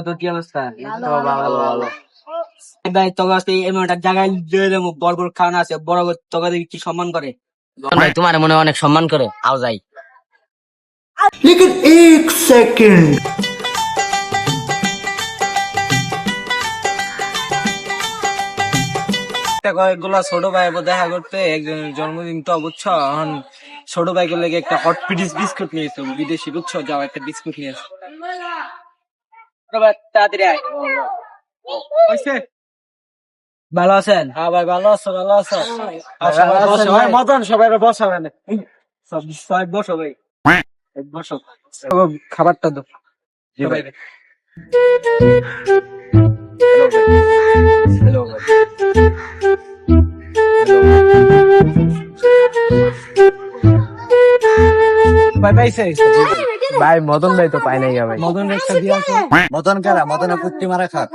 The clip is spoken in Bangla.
তো কি অবস্থা? ভালো ভালো। ভাই তোকে আজকে এমন একটা জায়গায় দিয়ে দেবো, বড় বড় খাওয়ানো আছে, বড় বড় তোকে দেখি কি সম্মান করে। ভাই তোমার মনে হয় অনেক সম্মান করে, আও যাই। लेकिन एक सेकंड কয়েকগুলা ছোট ভাই দেখা করতে একজনের জন্মদিন তো বুঝছো, এখন ছোট ভাইকে লেগে একটা হট পিডিস বিস্কুট নিয়ে এসো বিদেশি, বুঝছো, যাও একটা বিস্কুট নিয়ে এসো। তাড়াতাড়ি আয়। হইছে? ভালো আছেন? হ্যাঁ ভাই, ভালো আছো? ভালো আছো? ভালো আছেন ভাই? মদন সবাই বসাবেন, সবাই বসো ভাই, বসো। খাবারটা দাও সবাই। ভাই পাইছে? ভাই মদন ভাই তো পাই নাই ভাই। মদন একটা দিয়ে আসো। মদন কারা? মদনের পুত্তি মারা খাক।